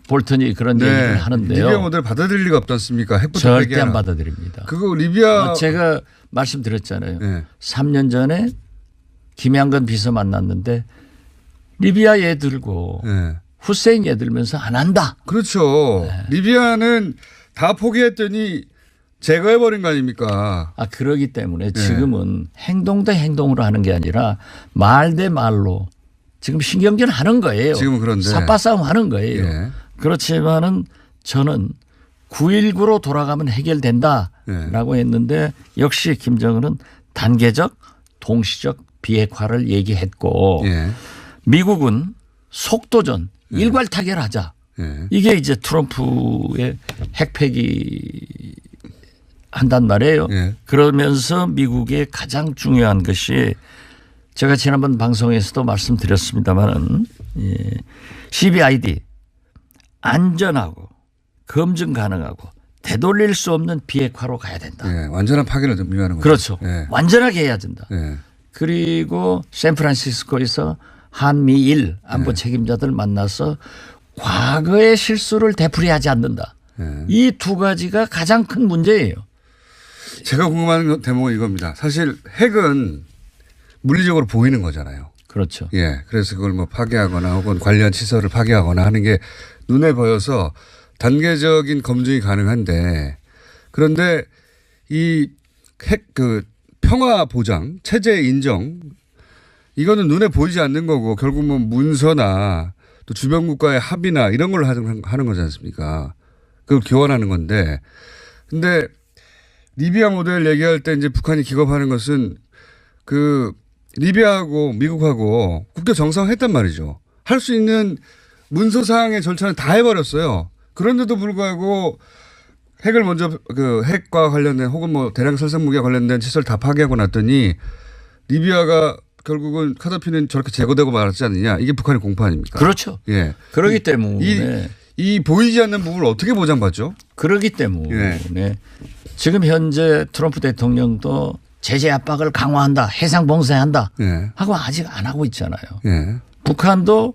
볼턴이 그런 얘기를 하는데요. 리비아 모델 받아들일 리가 없지 않습니까? 핵부터 절대 폐기하라. 안 받아들입니다. 그거 리비아 제가 말씀드렸잖아요. 네. 3년 전에 김양건 비서 만났는데 리비아 얘 들고 네. 후세인 얘 들면서 안 한다. 그렇죠. 리비아는 다 포기했더니 제거해버린 거 아닙니까? 그러기 때문에 지금은 행동 대 행동으로 하는 게 아니라 말 대 말로 지금 신경전 하는 거예요. 지금은 그런데. 삿바싸움 하는 거예요. 예. 그렇지만은 저는 9.19로 돌아가면 해결된다라고 했는데 역시 김정은은 단계적 동시적 비핵화를 얘기했고 예. 미국은 속도전 일괄 타결하자. 예. 이게 이제 트럼프의 핵폐기 한단 말이에요. 예. 그러면서 미국의 가장 중요한 것이 제가 지난번 방송에서도 말씀드렸습니다마는 CBID 안전하고 검증 가능하고 되돌릴 수 없는 비핵화로 가야 된다. 예. 완전한 파괴를 의미하는 거죠. 그렇죠. 예. 완전하게 해야 된다. 예. 그리고 샌프란시스코에서 한미일 안보 책임자들 만나서 과거의 실수를 되풀이하지 않는다. 이 두 가지가 가장 큰 문제예요. 제가 궁금한 대목은 이겁니다. 사실 핵은 물리적으로 보이는 거잖아요. 그렇죠. 예. 그래서 그걸 뭐 파괴하거나 혹은 관련 시설을 파괴하거나 하는 게 눈에 보여서 단계적인 검증이 가능한데 그런데 이 핵 평화 보장 체제 인정 이거는 눈에 보이지 않는 거고 결국 뭐 문서나 또 주변 국가의 합의나 이런 걸로 하는 거지 않습니까? 그걸 교환하는 건데 근데 리비아 모델 얘기할 때 이제 북한이 기겁하는 것은 리비아하고 미국하고 국교 정상했단 말이죠. 할 수 있는 문서사항의 절차는 다 해버렸어요. 그런데도 불구하고 핵을 먼저 핵과 관련된 혹은 뭐 대량 살상 무기와 관련된 시설 다 파괴하고 났더니 리비아가 결국은 카다피는 저렇게 제거되고 말았지 않느냐. 이게 북한의 공포 아닙니까? 그렇죠. 예. 그러기 때문에 이 보이지 않는 부분을 어떻게 보장받죠? 그러기 때문에 지금 현재 트럼프 대통령도 제재 압박을 강화한다. 해상 봉쇄한다. 하고 아직 안 하고 있잖아요. 북한도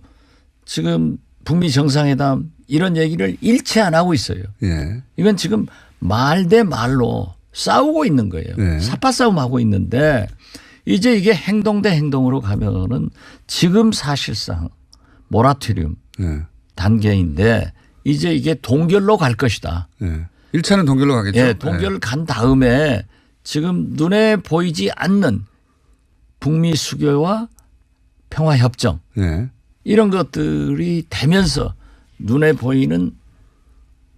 지금 북미 정상회담 이런 얘기를 일체 안 하고 있어요. 이건 지금 말 대 말로 싸우고 있는 거예요. 삿바 싸움하고 있는데 이제 이게 행동 대 행동으로 가면은 지금 사실상 모라토리움 단계인데 이제 이게 동결로 갈 것이다. 1차는 동결로 가겠죠. 예, 동결을 간 다음에 지금 눈에 보이지 않는 북미 수교와 평화협정 이런 것들이 되면서 눈에 보이는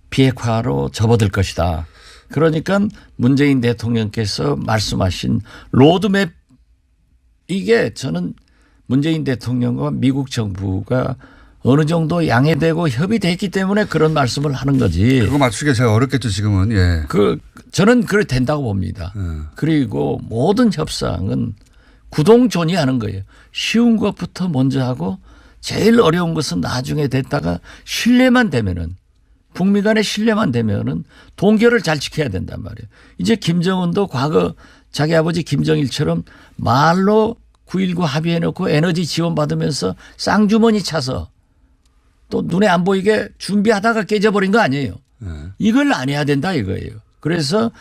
비핵화로 접어들 것이다. 그러니까 문재인 대통령께서 말씀하신 로드맵 이게 저는 문재인 대통령과 미국 정부가 어느 정도 양해되고 협의됐기 때문에 그런 말씀을 하는 거지. 그거 맞추기가 제가 어렵겠죠 지금은. 예. 저는 그래 된다고 봅니다. 그리고 모든 협상은 구동존이하는 거예요. 쉬운 것부터 먼저 하고 제일 어려운 것은 나중에 됐다가 신뢰만 되면은 북미 간의 신뢰만 되면은 동결을 잘 지켜야 된단 말이에요. 이제 김정은도 과거 자기 아버지 김정일처럼 말로 9.19 합의해놓고 에너지 지원받으면서 쌍주머니 차서 또 눈에 안 보이게 준비하다가 깨져버린 거 아니에요. 이걸 안 해야 된다 이거예요. 그래서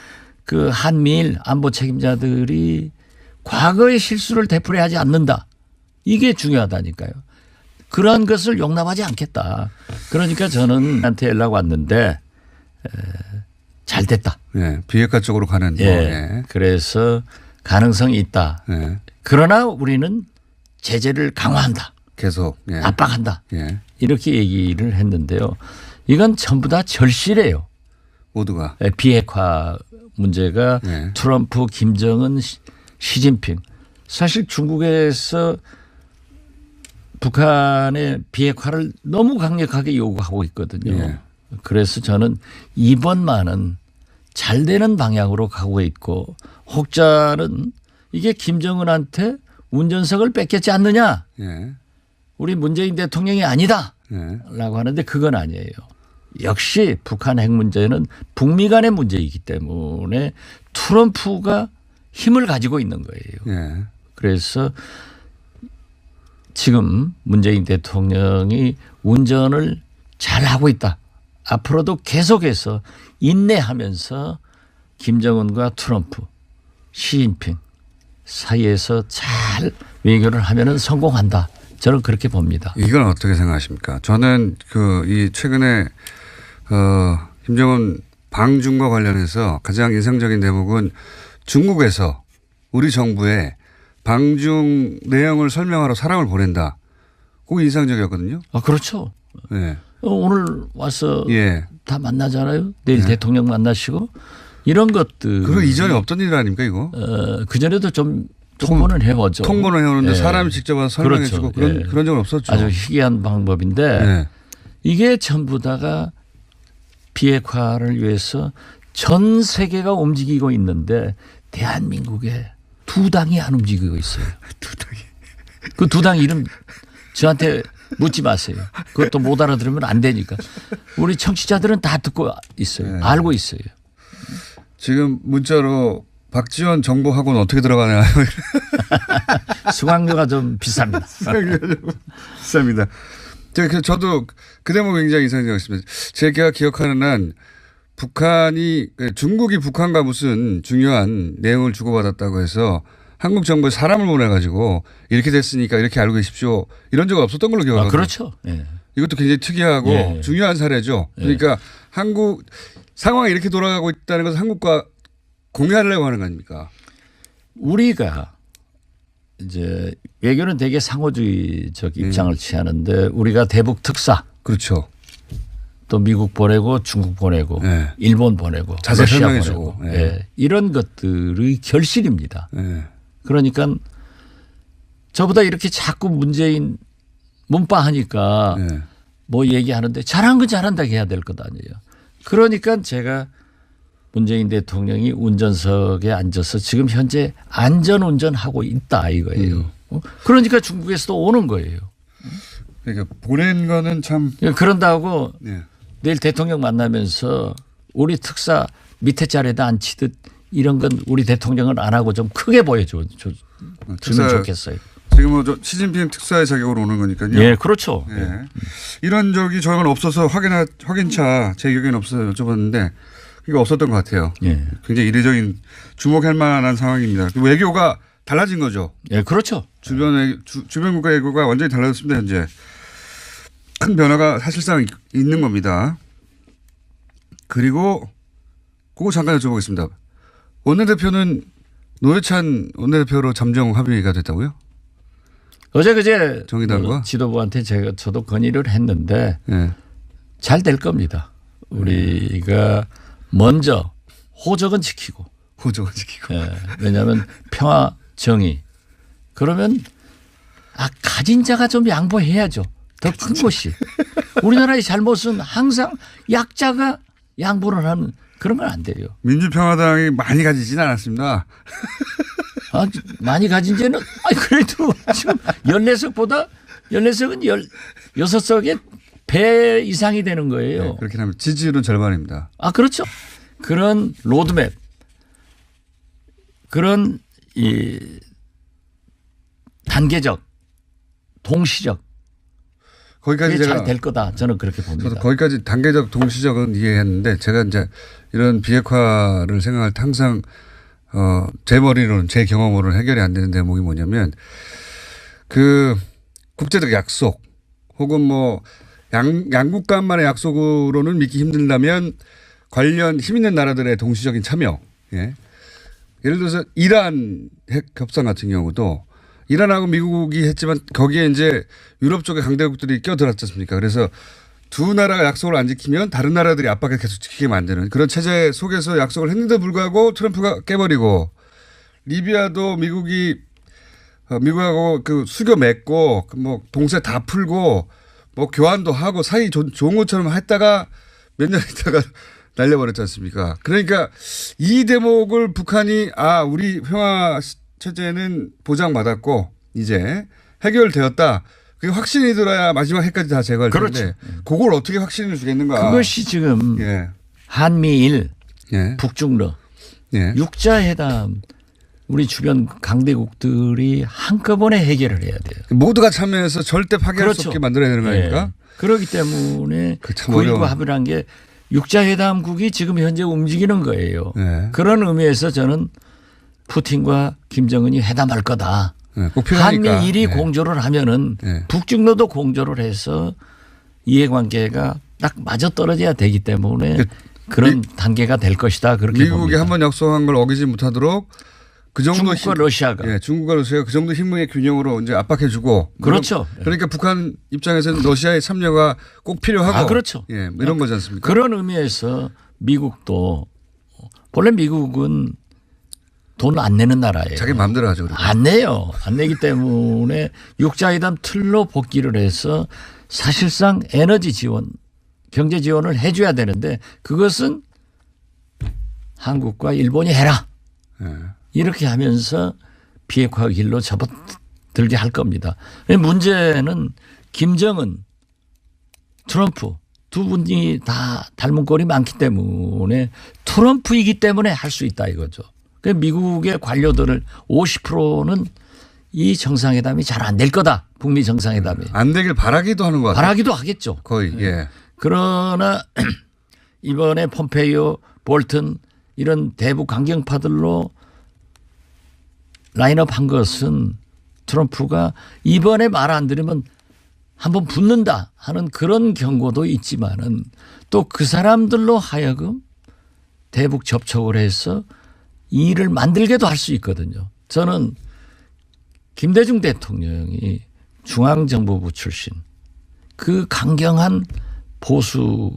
그 한미일 안보 책임자들이 과거의 실수를 되풀이하지 않는다. 이게 중요하다니까요. 그런 것을 용납하지 않겠다. 그러니까 저는 한테 연락 왔는데 잘 됐다. 예, 비핵화 쪽으로 가는. 예. 예. 그래서 가능성이 있다. 예. 그러나 우리는 제재를 강화한다. 계속. 예. 압박한다. 예. 이렇게 얘기를 했는데요. 이건 전부 다 절실해요. 모두가. 비핵화 문제가 예. 트럼프, 김정은, 시진핑. 사실 중국에서 북한의 비핵화를 너무 강력하게 요구하고 있거든요. 예. 그래서 저는 이번만은 잘 되는 방향으로 가고 있고 혹자는 이게 김정은한테 운전석을 뺏겼지 않느냐. 예. 우리 문재인 대통령이 아니다. 예. 라고 하는데 그건 아니에요. 역시 북한 핵 문제는 북미 간의 문제이기 때문에 트럼프가 힘을 가지고 있는 거예요. 예. 그래서 지금 문재인 대통령이 운전을 잘하고 있다. 앞으로도 계속해서 인내하면서 김정은과 트럼프, 시진핑 사이에서 잘 외교를 하면은 성공한다. 저는 그렇게 봅니다. 이건 어떻게 생각하십니까? 저는 이 최근에 김정은 방중과 관련해서 가장 인상적인 대목은 중국에서 우리 정부에 방중 내용을 설명하러 사람을 보낸다. 그거 인상적이었거든요. 아, 그렇죠. 네. 오늘 와서 예. 다 만나잖아요. 내일 네. 대통령 만나시고 이런 것들. 그 이전에 없던 일 아닙니까 이거? 그전에도 좀 통보는 해오죠. 통보는 해오는데 예. 사람이 직접 와서 설명해 주고 그렇죠. 그런 적은 없었죠. 아주 희귀한 방법인데 예. 이게 전부 다가 비핵화를 위해서 전 세계가 움직이고 있는데 대한민국에 두 당이 안 움직이고 있어요. 두 당이. 그 두 당 이름 저한테 묻지 마세요. 그것도 못 알아들으면 안 되니까. 우리 청취자들은 다 듣고 있어요. 네. 알고 있어요. 지금 문자로 박지원 정보학원 어떻게 들어가나요? 수강료가 좀 비쌉니다. 비쌉니다. 저도 그 대목 굉장히 인상적이었습니다. 제가 기억하는 한 중국이 북한과 무슨 중요한 내용을 주고받았다고 해서 한국 정부에 사람을 보내가지고 이렇게 됐으니까 이렇게 알고 계십시오. 이런 적은 없었던 걸로 기억하거든요. 그렇죠. 예. 이것도 굉장히 특이하고 예. 중요한 사례죠. 그러니까 한국 상황이 이렇게 돌아가고 있다는 것을 한국과 공유하려고 하는 거 아닙니까? 우리가 이제 외교는 되게 상호주의적 입장을 취하는데 우리가 대북 특사 그렇죠. 또 미국 보내고 중국 보내고 네. 일본 보내고 자세히 러시아 설명해 보내고 주고. 네. 예. 이런 것들의 결실입니다. 네. 그러니까 저보다 이렇게 자꾸 문재인 문파하니까 네. 뭐 얘기하는데 잘한 건 잘한다고 해야 될 것 아니에요. 그러니까 제가 문재인 대통령이 운전석에 앉아서 지금 현재 안전운전하고 있다 이거예요. 그러니까 중국에서도 오는 거예요. 그러니까 보낸 거는 참. 그런다고 네. 내일 대통령 만나면서 우리 특사 밑에 자리에다 앉히듯 이런 건 우리 대통령은 안 하고 좀 크게 보여주면 좋겠어요. 지금 뭐 시진핑 특사의 자격으로 오는 거니까요. 예, 그렇죠. 예. 이런 적이 저는 없어서 확인차 제 기억에는 없어서 여쭤봤는데 이거 없었던 것 같아요. 예. 굉장히 이례적인 주목할 만한 상황입니다. 외교가 달라진 거죠. 예, 그렇죠. 주변 국가 외교가 완전히 달라졌습니다. 현재 큰 변화가 사실상 있는 겁니다. 그리고 그거 잠깐 여쭤보겠습니다. 원내대표는 노회찬 원내대표로 잠정 합의가 됐다고요? 어제 그제 정의당과? 지도부한테 저도 건의를 했는데 네. 잘 될 겁니다. 우리가 먼저 호적은 지키고. 호적은 지키고. 예, 왜냐하면 평화 정의. 그러면 가진 자가 좀 양보해야죠. 더 큰 곳이. 우리나라의 잘못은 항상 약자가 양보를 하는 그런 건 안 돼요. 민주평화당이 많이 가지진 않았습니다. 많이 가진 지는 그래도 지금 14석보다 14석은 16석의 배 이상이 되는 거예요. 네, 그렇게 하면 지지율은 절반입니다. 그렇죠. 그런 로드맵, 그런 이 단계적, 동시적 거기까지 그게 제가 잘 될 거다. 저는 그렇게 봅니다. 저도 거기까지 단계적 동시적은 이해했는데 제가 이제 이런 비핵화를 생각할 때 항상 제 머리로는 제 경험으로는 해결이 안 되는 대목이 뭐냐면 그 국제적 약속 혹은 뭐 양국 간만의 약속으로는 믿기 힘들다면 관련 힘 있는 나라들의 동시적인 참여. 예. 예를 들어서 이란 핵 협상 같은 경우도 이란하고 미국이 했지만 거기에 이제 유럽 쪽의 강대국들이 껴들었지 않습니까? 그래서 두 나라가 약속을 안 지키면 다른 나라들이 압박을 계속 지키게 만드는 그런 체제 속에서 약속을 했는데도 불구하고 트럼프가 깨버리고 리비아도 미국하고 그 수교 맺고 뭐 동세 다 풀고 뭐 교환도 하고 사이 좋은 것처럼 했다가 몇 년 있다가 날려버렸지 않습니까? 그러니까 이 대목을 북한이 우리 평화 체제는 보장받았고 이제 해결되었다. 그게 확신이 들어야 마지막 해까지 다 제거할 텐데 그걸 어떻게 확신을 주겠는가. 그것이 지금 한미일, 북중러, 육자회담 우리 주변 강대국들이 한꺼번에 해결을 해야 돼요. 모두가 참여해서 절대 파괴할 수 없게 만들어야 되는 거 아닙니까? 그렇기 때문에 9.19 합의를 한 게 육자회담국이 지금 현재 움직이는 거예요. 그런 의미에서 저는 푸틴과 김정은이 회담할 거다. 꼭 필요하니까. 한미일이 공조를 하면은 북중로도 공조를 해서 이해관계가 딱 맞아 떨어져야 되기 때문에 그런 단계가 될 것이다. 그렇게 미국이 봅니다. 한번 약속한 걸 어기지 못하도록 그 정도 중국과 러시아가 중국과 러시아가 그 정도 힘의 균형으로 이제 압박해주고 그렇죠. 그러니까 북한 입장에서는 러시아의 참여가 꼭 필요하고 그렇죠. 이런 거지 않습니까? 그런 의미에서 미국도 원래 미국은 돈 안 내는 나라예요. 자기 마음대로 하죠. 그러니까. 안 내요. 안 내기 때문에 육자회담 틀로 복귀를 해서 사실상 에너지 지원, 경제 지원을 해줘야 되는데 그것은 한국과 일본이 해라. 이렇게 하면서 비핵화 길로 접어들게 할 겁니다. 문제는 김정은, 트럼프 두 분이 다 닮은 꼴이 많기 때문에 트럼프이기 때문에 할 수 있다 이거죠. 미국의 관료들을 50%는 이 정상회담이 잘 안 될 거다. 북미 정상회담이. 안 되길 바라기도 하는 것 같아요. 바라기도 하겠죠. 거의. 그러나 이번에 폼페이오, 볼튼 이런 대북 강경파들로 라인업 한 것은 트럼프가 이번에 말 안 들으면 한번 붙는다 하는 그런 경고도 있지만은 또 그 사람들로 하여금 대북 접촉을 해서 일을 만들게도 할 수 있거든요. 저는 김대중 대통령이 중앙정보부 출신 그 강경한 보수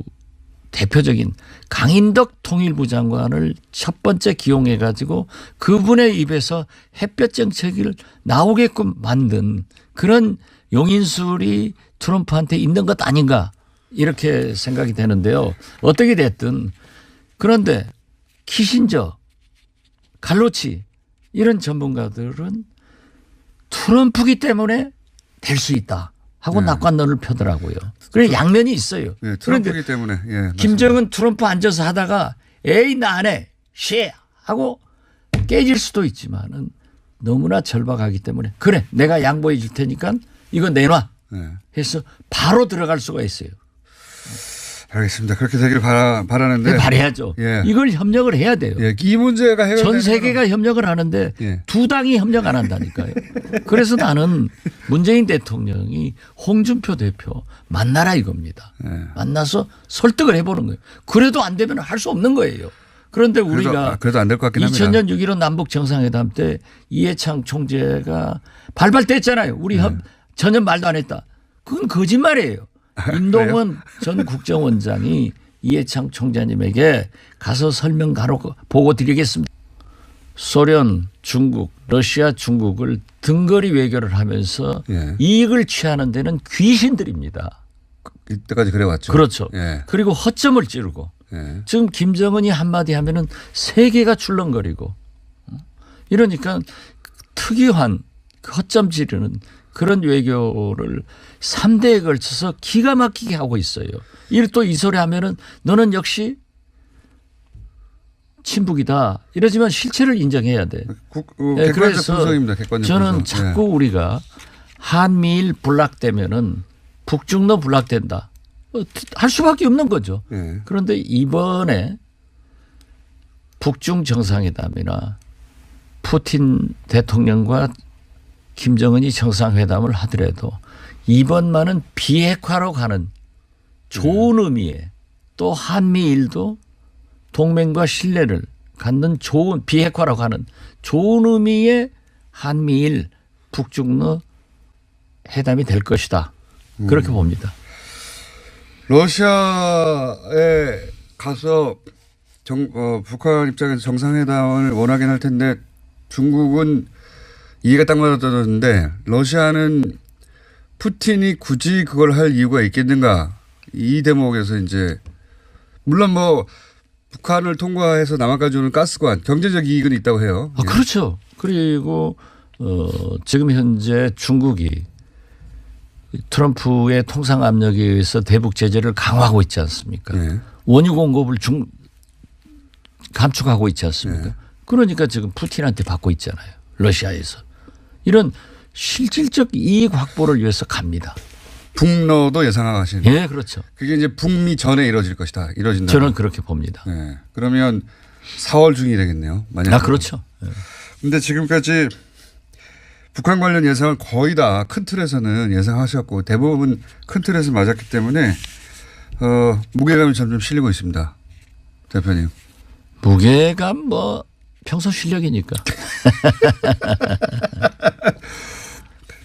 대표적인 강인덕 통일부 장관을 첫 번째 기용해 가지고 그분의 입에서 햇볕 정책을 나오게끔 만든 그런 용인술이 트럼프한테 있는 것 아닌가 이렇게 생각이 되는데요. 어떻게 됐든 그런데 키신저, 갈로치 이런 전문가들은 트럼프기 때문에 될 수 있다 하고 낙관론을 펴더라고요. 그래 양면이 있어요. 트럼프기 때문에. 김정은 트럼프 앉아서 하다가 에이 나 안 해. 쉐 하고 깨질 수도 있지만은 너무나 절박하기 때문에 그래 내가 양보해 줄 테니까 이거 내놔 해서 바로 들어갈 수가 있어요. 알겠습니다. 그렇게 되길 바라는데. 바라야죠. 이걸 협력을 해야 돼요. 이 문제가 해결되면 전 세계가 협력을 하는데 두 당이 협력 안 한다니까요. 그래서 나는 문재인 대통령이 홍준표 대표 만나라 이겁니다. 만나서 설득을 해보는 거예요. 그래도 안 되면 할 수 없는 거예요. 그런데 우리가 그래도 안 될 것 같긴 합니다. 2000년 6.15 남북 정상회담 때 이해창 총재가 발발됐잖아요. 우리 전혀 말도 안 했다. 그건 거짓말이에요. 임동원 전 국정원장이 이해창 총재님에게 가서 설명 보고 드리겠습니다. 소련, 중국, 러시아, 중국을 등거리 외교를 하면서 이익을 취하는 데는 귀신들입니다. 이때까지 그래 왔죠. 그렇죠. 그리고 허점을 찌르고 예. 지금 김정은이 한마디 하면은 세계가 출렁거리고 이러니까 특이한 허점 지르는 그런 외교를 3대에 걸쳐서 기가 막히게 하고 있어요. 또 이 소리 하면은 너는 역시 친북이다. 이러지만 실체를 인정해야 돼. 객관적 분석입니다. 객관적 저는 분석. 자꾸 우리가 한미일 불락되면은 북중로 불락된다. 할 수밖에 없는 거죠. 예. 그런데 이번에 북중 정상회담이나 푸틴 대통령과 김정은이 정상회담을 하더라도 이번만은 비핵화로 가는 좋은 의미의 또 한미일도 동맹과 신뢰를 갖는 좋은 비핵화로 가는 좋은 의미의 한미일 북중로 회담이 될 것이다. 그렇게 봅니다. 러시아에 가서 북한 입장에서 정상회담을 원하긴 할 텐데 중국은 이해가 딱 맞아떨어졌는데 러시아는 푸틴이 굳이 그걸 할 이유가 있겠는가 이 대목에서 이제 물론 뭐 북한을 통과해서 남한까지 오는 가스관 경제적 이익은 있다고 해요. 아, 그렇죠. 그리고 지금 현재 중국이 트럼프의 통상 압력에 의해서 대북 제재를 강화하고 있지 않습니까? 네. 원유 공급을 감축하고 있지 않습니까? 네. 그러니까 지금 푸틴한테 받고 있잖아요. 러시아에서. 이런 실질적 이익 확보를 위해서 갑니다. 북러도 예상하시는. 예, 그렇죠. 그게 이제 북미 전에 이루어질 것이다. 이루어진다. 저는 그렇게 봅니다. 네. 그러면 4월 중이 되겠네요. 만약. 아, 그렇죠. 근데 지금까지 북한 관련 예상은 거의 다 큰 틀에서는 예상하셨고 대부분 큰 틀에서 맞았기 때문에 무게감이 점점 실리고 있습니다. 대표님. 무게감 뭐 평소 실력이니까.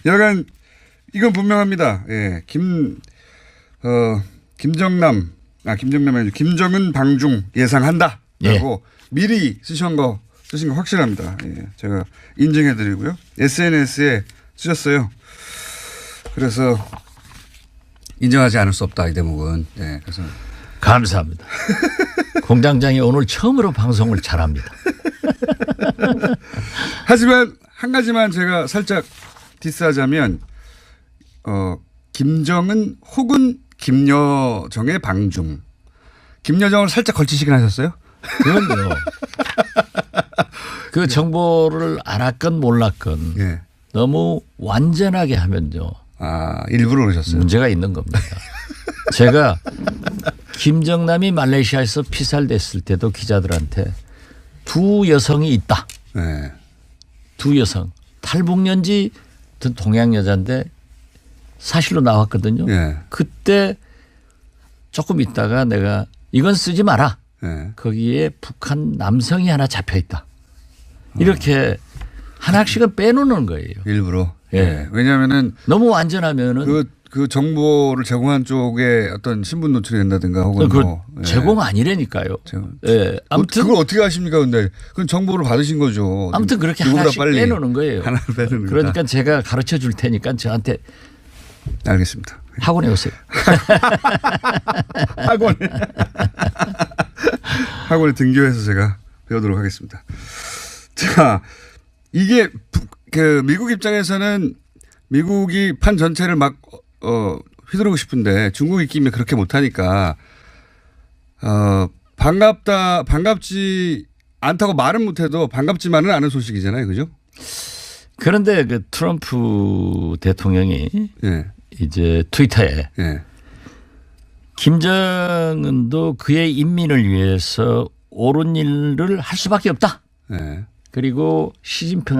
여간 이건 분명합니다. 예. 김정남이 아니고 김정은 방중 예상한다. 라고 미리 쓰신 거 확실합니다. 예. 제가 인증해 드리고요. SNS에 쓰셨어요. 그래서 인정하지 않을 수 없다. 이 대목은. 예. 그래서 감사합니다. 공장장이 오늘 처음으로 방송을 잘합니다. 하지만 한 가지만 제가 살짝 디스하자면 김정은 혹은 김여정의 방중. 김여정을 살짝 걸치시긴 하셨어요? 그럼요. 그 정보를 알았건 몰랐건 예. 너무 완전하게 하면요. 아, 일부러 그러셨어요? 문제가 있는 겁니다. 제가 김정남이 말레이시아에서 피살됐을 때도 기자들한테 두 여성이 있다. 네. 두 여성. 탈북년지 동양 여자인데 사실로 나왔거든요. 예. 그때 조금 있다가 내가 이건 쓰지 마라. 예. 거기에 북한 남성이 하나 잡혀 있다. 이렇게 하나씩은 빼놓는 거예요. 일부러. 예. 예. 왜냐하면은 너무 완전하면은 그 정보를 제공한 쪽에 어떤 신분 노출이 된다든가 혹은 뭐 예. 제공 아니라니까요. 예. 아무튼 그걸 어떻게 아십니까? 근데 그건 정보를 받으신 거죠. 아무튼 그렇게 누구보다 하나씩 빨리. 빼놓는 거예요. 하나를 빼놓는 그러니까 거다. 제가 가르쳐 줄 테니까 저한테 알겠습니다. 학원에 오세요. 학원에 등교해서 제가 배우도록 하겠습니다. 자, 이게 그 미국 입장에서는 미국이 판 전체를 막 휘두르고 싶은데 중국 입김에 그렇게 못하니까 반갑지 않다고 말은 못해도 반갑지만은 않은 소식이잖아요, 그죠? 그런데 그 트럼프 대통령이 예. 이제 트위터에 예. 김정은도 그의 인민을 위해서 옳은 일을 할 수밖에 없다. 예. 그리고 시진핑